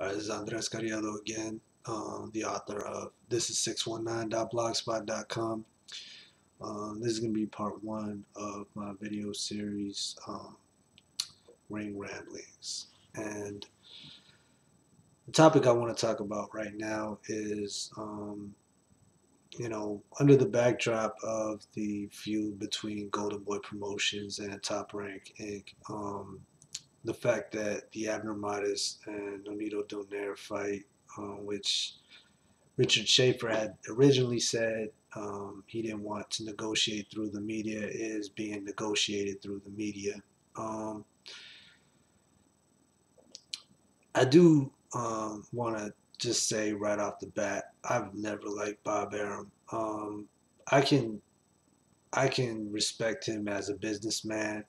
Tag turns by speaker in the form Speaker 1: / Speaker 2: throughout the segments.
Speaker 1: This is Andres Carriado again, the author of This is 619.blogspot.com. This is going to be part one of my video series, Ring Ramblings. And the topic I want to talk about right now is, under the backdrop of the feud between Golden Boy Promotions and Top Rank Inc., the fact that the Abner Modest and Nonito Donaire fight, which Richard Schaefer had originally said he didn't want to negotiate through the media, is being negotiated through the media. Um, I do want to just say right off the bat, I've never liked Bob Arum. I can I can respect him as a businessman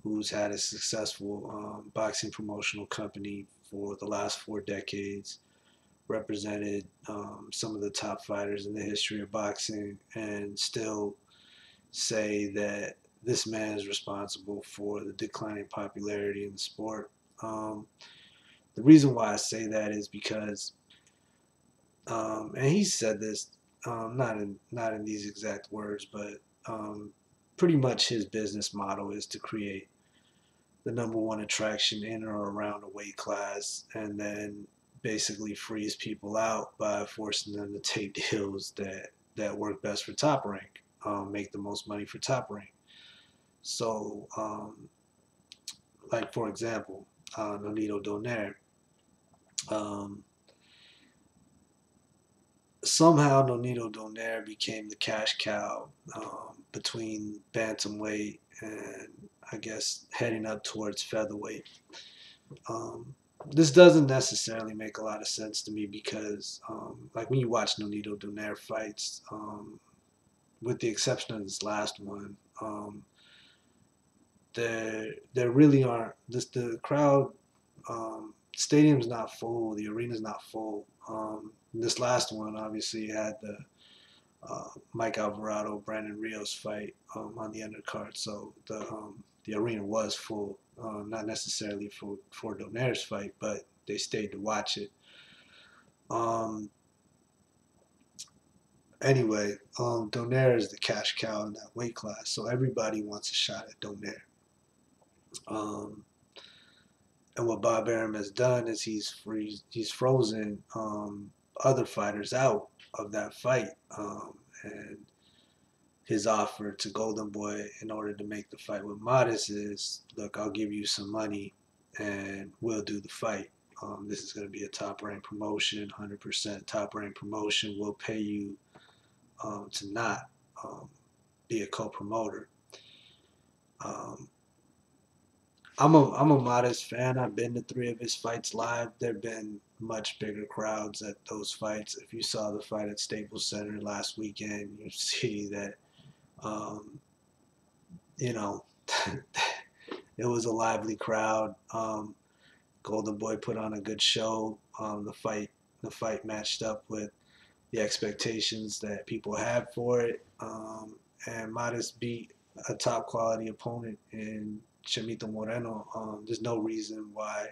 Speaker 1: who's had a successful boxing promotional company for the last 4 decades, represented some of the top fighters in the history of boxing, and still say that this man is responsible for the declining popularity in the sport. Um, the reason why I say that is because, and he said this not in these exact words, but um, pretty much his business model is to create the number one attraction in or around a weight class, and then basically freeze people out by forcing them to take deals that work best for Top Rank, make the most money for Top Rank. So, like for example, Nonito Donaire. Um, Somehow Nonito Donaire became the cash cow between bantamweight and I guess heading up towards featherweight. Um, this doesn't necessarily make a lot of sense to me because, like when you watch Nonito Donaire fights, with the exception of this last one, there really aren't. The crowd, stadium's not full, the arena's not full. This last one obviously had the Mike Alvarado Brandon Rios fight on the undercard, so the arena was full. Not necessarily for Donaire's fight, but they stayed to watch it. Um, anyway, Donaire is the cash cow in that weight class, so everybody wants a shot at Donaire. Um, and what Bob Arum has done is he's frozen other fighters out of that fight, and his offer to Golden Boy in order to make the fight with Modest is, look, I'll give you some money and we'll do the fight. This is going to be a top rank promotion, 100% top rank promotion. We'll pay you to not um, be a co-promoter. Um, I'm a Modest fan. I've been to 3 of his fights live. There've been much bigger crowds at those fights. If you saw the fight at Staples Center last weekend, you see that um, you know it was a lively crowd. Golden Boy put on a good show. The fight matched up with the expectations that people had for it, and Modest beat a top quality opponent in Chamito Moreno. There's no reason why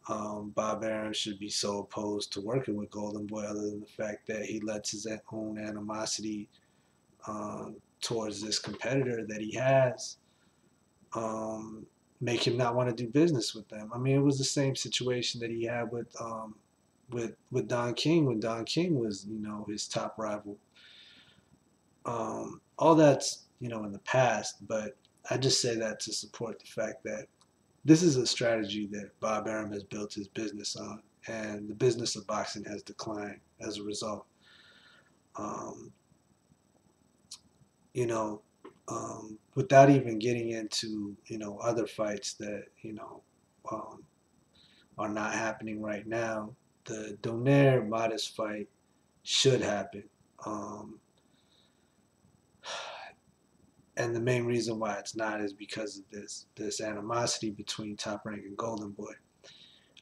Speaker 1: Bob Arum should be so opposed to working with Golden Boy, other than the fact that he lets his own animosity towards this competitor that he has make him not want to do business with them. I mean, it was the same situation that he had with Don King when Don King was his top rival. All that's in the past, but I just say that to support the fact that this is a strategy that Bob Arum has built his business on, and the business of boxing has declined as a result. Um, you know, without even getting into other fights that um, are not happening right now. The Donaire Modest fight should happen, um, and the main reason why it's not is because of this animosity between Top Rank and Golden Boy.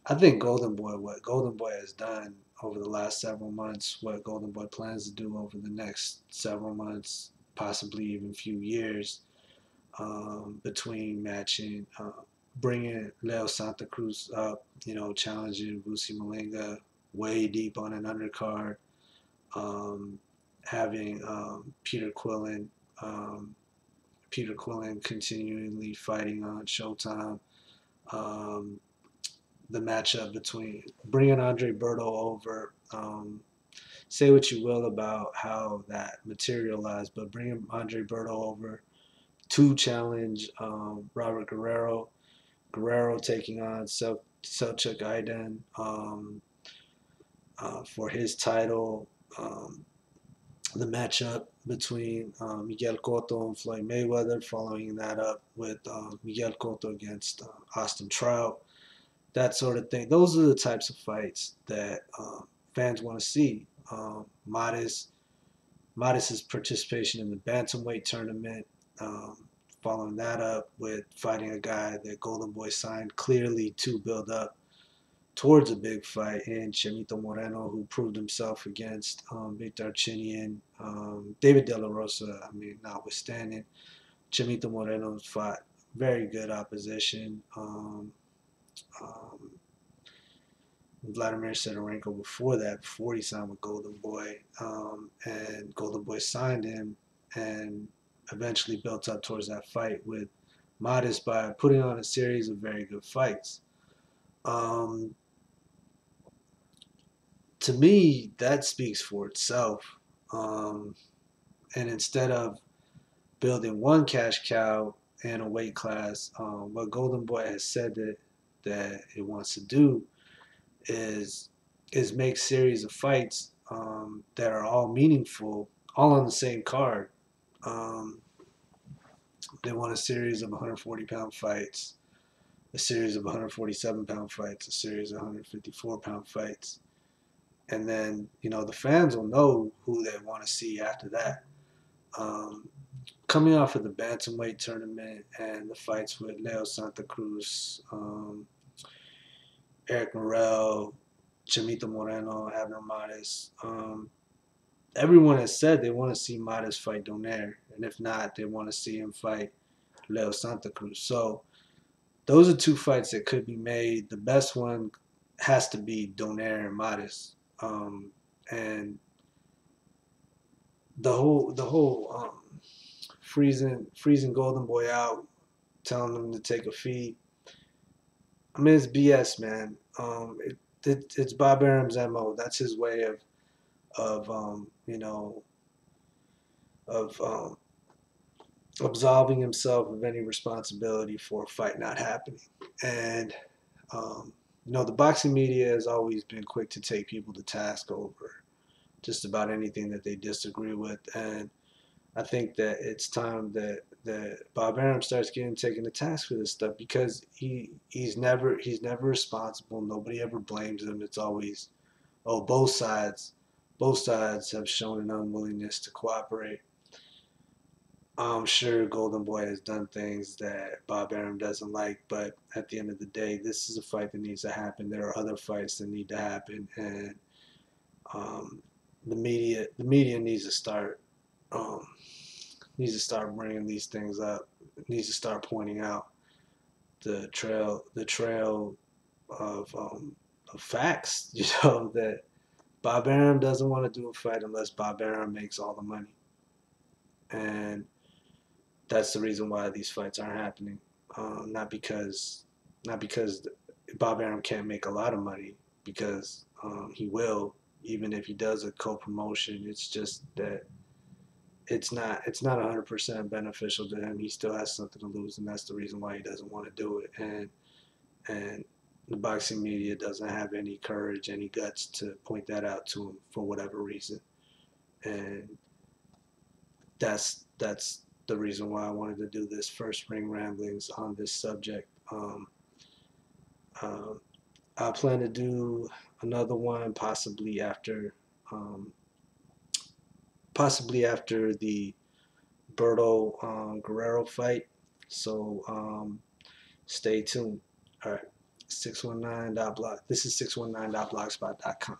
Speaker 1: I think what Golden Boy has done over the last several months, what Golden Boy plans to do over the next several months, possibly even few years, between matching bringing Leo Santa Cruz up, challenging Vusi Malinga way deep on an undercard, um, having um, Peter Quillen continually fighting on Showtime. Um, the matchup between bringing Andre Berto over. Say what you will about how that materialized, but bringing Andre Berto over to challenge Robert Guerrero. Guerrero taking on Selçuk Aydin for his title. Um, the matchup between Miguel Cotto and Floyd Mayweather, following that up with Miguel Cotto against Austin Trout, that sort of thing. Those are the types of fights that fans want to see. Modest's participation in the bantamweight tournament, um, following that up with fighting a guy that Golden Boy signed clearly to build up towards a big fight in Chemito Moreno, who proved himself against Victor Chinian, David De La Rosa. I mean, notwithstanding, Chemito Moreno fought very good opposition. Um, Vladimir Sedorenko before he signed with Golden Boy, and Golden Boy signed him, and eventually built up towards that fight with Modest by putting on a series of very good fights. Um, to me, that speaks for itself. Um, and instead of building one cash cow in a weight class, what Golden Boy has said that it wants to do is make series of fights that are all meaningful, all on the same card. Um, they want a series of 140-pound fights, a series of 147-pound fights, a series of 154-pound fights, and then the fans will know who they want to see after that. Um, Coming off of the bantamweight tournament and the fights with Leo Santa Cruz, Eric Morel, Chamito Moreno, Abner Mares. Everyone has said they want to see Mares fight Donaire, and if not, they want to see him fight Leo Santa Cruz. So those are two fights that could be made. The best one has to be Donaire and Mares, and the whole freezing Golden Boy out, telling him to take a fee. I mean, it's BS, man. It's Bob Arum's MO. That's his way of of absolving himself of any responsibility for a fight not happening. And the boxing media has always been quick to take people to task over just about anything that they disagree with. And I think that it's time that Bob Arum starts getting taken to task for this stuff, because he's never responsible. Nobody ever blames him. It's always, oh, both sides have shown an unwillingness to cooperate. I'm sure Golden Boy has done things that Bob Arum doesn't like, but at the end of the day, this is a fight that needs to happen. There are other fights that need to happen, and um, the media um, needs to start bringing these things up. It needs to start pointing out the trail of facts. That Bob Arum doesn't want to do a fight unless Bob Arum makes all the money, and that's the reason why these fights aren't happening. Not because Bob Arum can't make a lot of money, because he will, even if he does a co-promotion. It's just that it's not 100% beneficial to him. He still has something to lose, and that's the reason why he doesn't want to do it. And the boxing media doesn't have any courage, any guts to point that out to him for whatever reason. And that's the reason why I wanted to do this first ring ramblings on this subject. Um, I plan to do another one um, possibly after the Berto Guerrero fight. So stay tuned. All right, 619.blog. This is 619.blogspot.com.